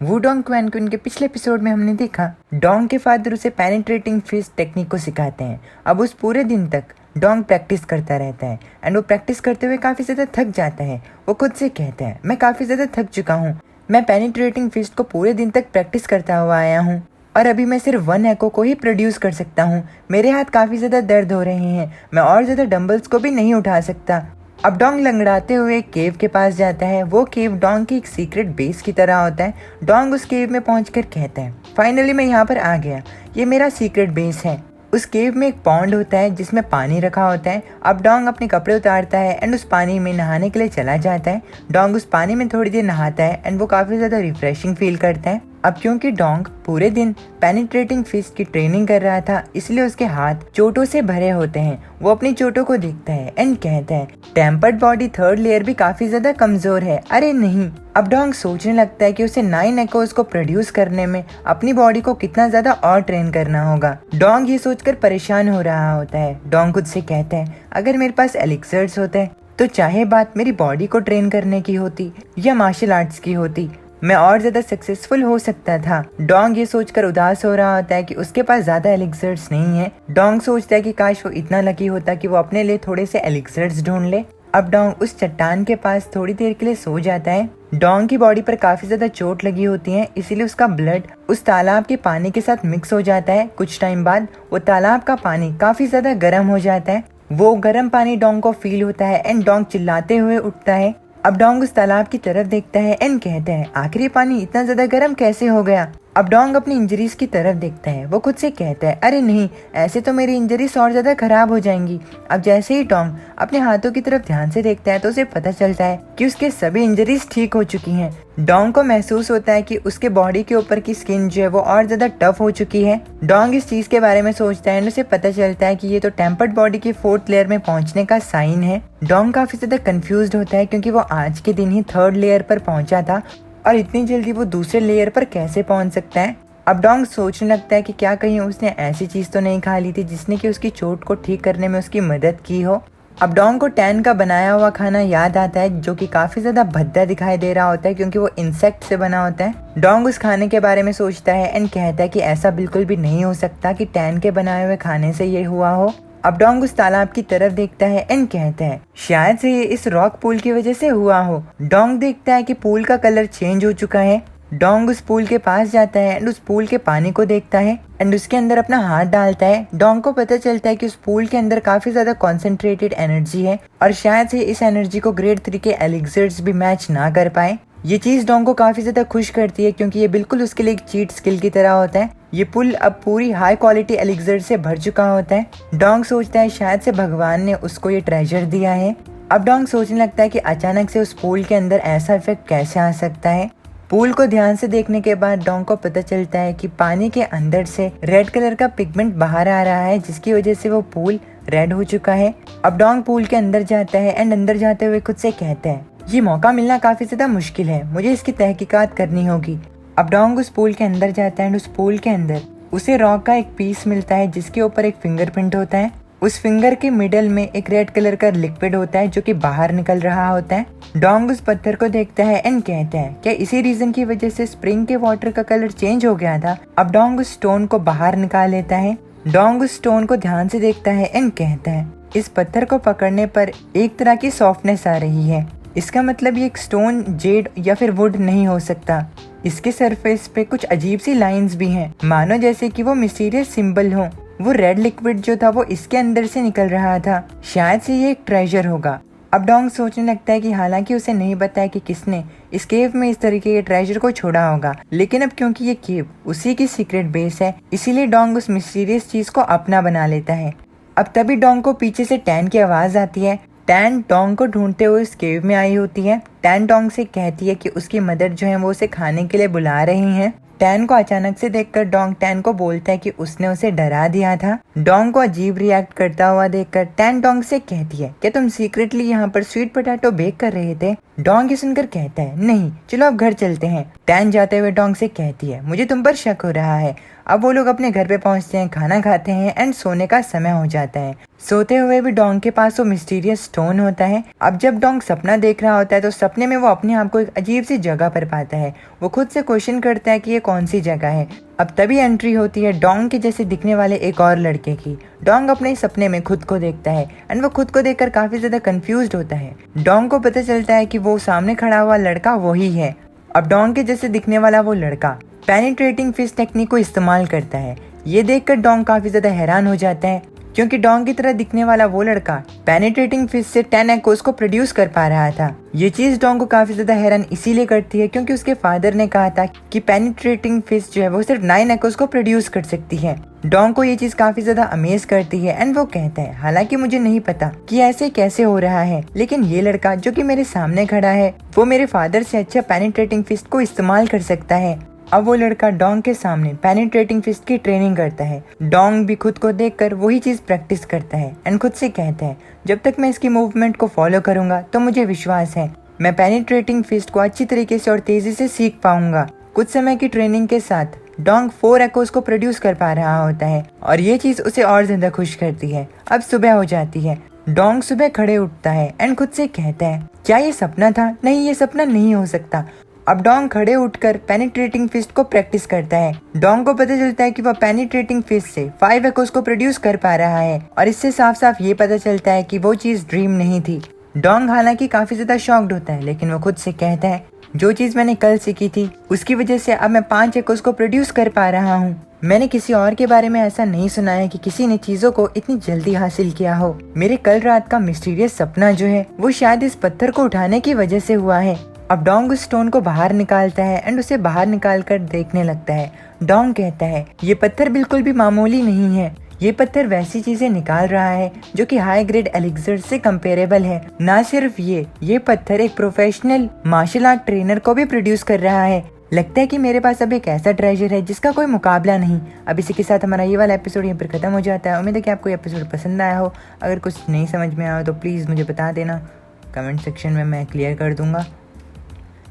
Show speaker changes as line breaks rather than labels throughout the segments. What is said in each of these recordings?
वुडोंग क्वैनकुन के पिछले एपिसोड में हमने देखा डोंग के फादर उसे पेनिट्रेटिंग फिस्ट टेक्निक को सिखाते हैं। अब उस पूरे दिन तक डोंग प्रैक्टिस करता रहता है एंड वो प्रैक्टिस करते हुए काफ़ी ज़्यादा थक जाता है। वो खुद से कहता है, मैं काफ़ी ज़्यादा थक चुका हूँ, मैं पेनिट्रेटिंग फिस्ट को पूरे दिन तक प्रैक्टिस करता हुआ आया हूँ और अभी मैं सिर्फ 1 एको को ही प्रोड्यूस कर सकता हूँ। मेरे हाथ काफ़ी ज़्यादा दर्द हो रहे हैं, मैं और ज़्यादा डंबल्स को भी नहीं उठा सकता। अब डोंग लंगड़ाते हुए एक केव के पास जाता है। वो केव डोंग की एक सीक्रेट बेस की तरह होता है। डोंग उस केव में पहुंचकर कहता है, फाइनली मैं यहाँ पर आ गया, ये मेरा सीक्रेट बेस है। उस केव में एक पॉन्ड होता है जिसमें पानी रखा होता है। अब डोंग अपने कपड़े उतारता है एंड उस पानी में नहाने के लिए चला जाता है। डोंग उस पानी में थोड़ी देर नहाता है एंड वो काफ़ी ज़्यादा रिफ्रेशिंग फील करता है। अब क्योंकि डोंग पूरे दिन पेनिट्रेटिंग फिस्ट की ट्रेनिंग कर रहा था, इसलिए उसके हाथ चोटों से भरे होते हैं। वो अपनी चोटों को देखता है एंड कहता है, टेम्पर्ड बॉडी 3rd लेयर भी काफी ज्यादा कमजोर है। अरे नहीं। अब डोंग सोचने लगता है कि उसे 9 एकोस को प्रोड्यूस करने में अपनी बॉडी को कितना ज्यादा और ट्रेन करना होगा। डोंग ये सोचकर परेशान हो रहा होता है। डोंग खुद से कहता है, अगर मेरे पास एलिक्सर्स होते तो चाहे बात मेरी बॉडी को ट्रेन करने की होती या मार्शल आर्ट्स की होती, मैं और ज्यादा सक्सेसफुल हो सकता था। डोंग ये सोचकर उदास हो रहा होता है कि उसके पास ज्यादा एलिक्सर्स नहीं है। डोंग सोचता है कि काश वो इतना लकी होता कि वो अपने लिए थोड़े से एलिक्सर्स ढूंढ ले। अब डोंग उस चट्टान के पास थोड़ी देर के लिए सो जाता है। डोंग की बॉडी पर काफी ज्यादा चोट लगी होती है, इसीलिए उसका ब्लड उस तालाब के पानी के साथ मिक्स हो जाता है। कुछ टाइम बाद वो तालाब का पानी काफी ज्यादा गर्म हो जाता है। वो गर्म पानी डोंग को फील होता है एंड डोंग चिल्लाते हुए उठता है। अब डोंग उस तालाब की तरफ देखता है एंड कहता है, आखिर ये पानी इतना ज्यादा गर्म कैसे हो गया। अब डोंग अपनी इंजरीज की तरफ देखता है। वो खुद से कहता है, अरे नहीं, ऐसे तो मेरी इंजरीज और ज्यादा खराब हो जाएंगी। अब जैसे ही डोंग अपने हाथों की तरफ ध्यान से देखता है तो उसे पता चलता है कि उसके सभी इंजरीज ठीक हो चुकी हैं। डोंग को महसूस होता है कि उसके बॉडी के ऊपर की स्किन जो है वो और ज्यादा टफ हो चुकी है। डोंग इस चीज के बारे में सोचता है, उसे पता चलता है कि ये तो टेम्पर्ड बॉडी की 4th लेयर में पहुंचने का साइन है। डोंग काफी ज्यादा कंफ्यूज्ड होता है क्योंकि वो आज के दिन ही 3rd लेयर पर पहुंचा था और इतनी जल्दी वो दूसरे लेयर पर कैसे पहुंच सकता है। अब डोंग सोचने लगता है कि क्या कहीं उसने ऐसी चीज तो नहीं खा ली थी जिसने कि उसकी चोट को ठीक करने में उसकी मदद की हो। अब डोंग को टैन का बनाया हुआ खाना याद आता है जो कि काफी ज्यादा भद्दा दिखाई दे रहा होता है क्योंकि वो इंसेक्ट से बना होता है। डोंग उस खाने के बारे में सोचता है एंड कहता है कि ऐसा बिल्कुल भी नहीं हो सकता कि टैन के बनाए हुए खाने से ये हुआ हो। अब डोंग उस तालाब की तरफ देखता है एंड कहता है, शायद से ये इस रॉक पूल की वजह से हुआ हो। डोंग देखता है कि पूल का कलर चेंज हो चुका है। डोंग उस पूल के पास जाता है एंड उस पूल के पानी को देखता है एंड उसके अंदर अपना हाथ डालता है। डोंग को पता चलता है कि उस पूल के अंदर काफी ज्यादा कॉन्सेंट्रेटेड एनर्जी है और शायद से इस एनर्जी को ग्रेड 3 के एलिक्सर्स भी मैच ना कर पाए। ये चीज डोंग को काफी ज्यादा खुश करती है क्योंकि ये बिल्कुल उसके लिए एक चीट स्किल की तरह होता है। ये पुल अब पूरी हाई क्वालिटी एलिक्सर से भर चुका होता है। डोंग सोचता है शायद से भगवान ने उसको ये ट्रेजर दिया है। अब डोंग सोचने लगता है कि अचानक से उस पूल के अंदर ऐसा इफेक्ट कैसे आ सकता है। पूल को ध्यान से देखने के बाद डोंग को पता चलता है कि पानी के अंदर से रेड कलर का पिगमेंट बाहर आ रहा है जिसकी वजह से वो पूल रेड हो चुका है। अब डोंग पूल के अंदर जाता है एंड अंदर जाते हुए खुद से कहता है, ये मौका मिलना काफी ज्यादा मुश्किल है, मुझे इसकी तहकीकात करनी होगी। अब डोंग उस पूल के अंदर जाता है एंड उस पूल के अंदर उसे रॉक का एक पीस मिलता है जिसके ऊपर एक फिंगरप्रिंट होता है। उस फिंगर के मिडल में एक रेड कलर का लिक्विड होता है जो कि बाहर निकल रहा होता है। डोंग उस पत्थर को देखता है एंड कहता है, क्या इसी रीजन की वजह से स्प्रिंग के वाटर का कलर चेंज हो गया था। अब डोंग उस स्टोन को बाहर निकाल लेता है। डोंग उस स्टोन को ध्यान से देखता है एंड कहता है, इस पत्थर को पकड़ने पर एक तरह की सॉफ्टनेस आ रही है। इसका मतलब ये एक स्टोन, जेड या फिर वुड नहीं हो सकता। इसके सरफेस पे कुछ अजीब सी लाइंस भी हैं, मानो जैसे कि वो मिस्टीरियस सिंबल हो। वो रेड लिक्विड जो था वो इसके अंदर से निकल रहा था, शायद से ये एक ट्रेजर होगा। अब डोंग सोचने लगता है कि हालांकि उसे नहीं पता है कि किसने इस केव में इस तरीके के ट्रेजर को छोड़ा होगा, लेकिन अब क्योंकि ये केव उसी की सीक्रेट बेस है, इसीलिए डोंग उस मिस्टीरियस चीज को अपना बना लेता है। अब तभी डोंग को पीछे से टैन की आवाज आती है। टैन डोंग को ढूंढते हुए उस केव में आई होती है। टैन डोंग से कहती है कि उसकी मदर जो है वो उसे खाने के लिए बुला रही हैं। टैन को अचानक से देखकर डोंग टैन को बोलता है कि उसने उसे डरा दिया था। डोंग को अजीब रिएक्ट करता हुआ देखकर टैन डोंग से कहती है, क्या तुम सीक्रेटली यहाँ पर स्वीट पोटैटो बेक कर रहे थे। डोंग ये सुनकर कहता है, नहीं, चलो अब घर चलते हैं। टैन जाते हुए डोंग से कहती है, मुझे तुम पर शक हो रहा है। अब वो लोग अपने घर पे पहुंचते हैं, खाना खाते हैं एंड सोने का समय हो जाता है। सोते हुए भी डोंग के पास वो मिस्टीरियस स्टोन होता है। अब जब डोंग सपना देख रहा होता है तो सपने में वो अपने आप को एक अजीब सी जगह पर पाता है। वो खुद से क्वेश्चन करता है कि ये कौन सी जगह है। अब तभी एंट्री होती है डोंग के जैसे दिखने वाले एक और लड़के की। डोंग अपने सपने में खुद को देखता है एंड वो खुद को देखकर काफी ज्यादा कंफ्यूज्ड होता है। डोंग को पता चलता है कि वो सामने खड़ा हुआ लड़का वही है। अब डोंग के जैसे दिखने वाला वो लड़का पेनिट्रेटिंग फिस्ट टेक्निक को इस्तेमाल करता है। ये देखकर डोंग काफी ज्यादा हैरान हो जाता है क्योंकि डोंग की तरह दिखने वाला वो लड़का पेनिट्रेटिंग फिस्ट से 10 एकोस को प्रोड्यूस कर पा रहा था। ये चीज डोंग को काफी ज्यादा हैरान इसीलिए करती है क्योंकि उसके फादर ने कहा था कि पेनिट्रेटिंग फिस्ट जो है वो सिर्फ 9 एकोस को प्रोड्यूस कर सकती है। डोंग को ये चीज काफी ज्यादा अमेज करती है एंड वो कहता है हालांकि मुझे नहीं पता कि ऐसे कैसे हो रहा है, लेकिन ये लड़का जो कि मेरे सामने खड़ा है वो मेरे फादर से अच्छा पेनिट्रेटिंग फिस्ट को इस्तेमाल कर सकता है। अब वो लड़का डोंग के सामने पेनिट्रेटिंग फिस्ट की ट्रेनिंग करता है। डोंग भी खुद को देखकर वही चीज प्रैक्टिस करता है एंड खुद से कहता है जब तक मैं इसकी मूवमेंट को फॉलो करूंगा तो मुझे विश्वास है मैं पेनिट्रेटिंग फिस्ट को अच्छी तरीके से और तेजी से सीख पाऊंगा। कुछ समय की ट्रेनिंग के साथ डोंग 4 एकोस को प्रोड्यूस कर पा रहा होता है और ये चीज उसे और ज्यादा खुश करती है। अब सुबह हो जाती है। डोंग सुबह खड़े उठता है एंड खुद से कहता है क्या ये सपना था? नहीं, ये सपना नहीं हो सकता। अब डोंग खड़े उठकर पेनिट्रेटिंग फिस्ट को प्रैक्टिस करता है। डोंग को पता चलता है कि वह पेनिट्रेटिंग फिस्ट से 5 एकोस को प्रोड्यूस कर पा रहा है और इससे साफ साफ ये पता चलता है कि वो चीज ड्रीम नहीं थी। डोंग हालांकि काफी ज्यादा शॉक्ड होता है लेकिन वो खुद से कहता है जो चीज मैंने कल सीखी थी उसकी वजह से अब मैं 5 एकोस को प्रोड्यूस कर पा रहा हूँ। मैंने किसी और के बारे में ऐसा नहीं सुना है कि किसी ने चीजों को इतनी जल्दी हासिल किया हो। मेरे कल रात का मिस्टीरियस सपना जो है वो शायद इस पत्थर को उठाने की वजह से हुआ है। अब डोंग उस स्टोन को बाहर निकालता है एंड उसे बाहर निकाल कर देखने लगता है। डोंग कहता है ये पत्थर बिल्कुल भी मामूली नहीं है, ये पत्थर वैसी चीजें निकाल रहा है जो कि हाई ग्रेड एलिक्सर से कंपेरेबल है। ना सिर्फ ये पत्थर एक प्रोफेशनल मार्शल आर्ट ट्रेनर को भी प्रोड्यूस कर रहा है। लगता है कि मेरे पास अब एक ऐसा ट्रेजर है जिसका कोई मुकाबला नहीं। अब इसी के साथ हमारा ये वाला एपिसोड यहीं पर खत्म हो जाता है। उम्मीद है कि आपको ये एपिसोड पसंद आया हो। अगर कुछ नहीं समझ में आया हो तो प्लीज़ मुझे बता देना, कमेंट सेक्शन में मैं क्लियर कर दूंगा।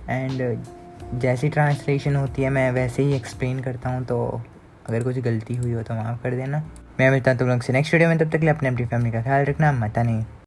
एंड जैसी ट्रांसलेशन होती है मैं वैसे ही एक्सप्लेन करता हूँ, तो अगर कुछ गलती हुई हो तो माफ़ कर देना। मैं मिलता हूँ तुम लोग से नेक्स्ट वीडियो में, तब तक के लिए अपनी फैमिली का ख्याल रखना, मत नहीं।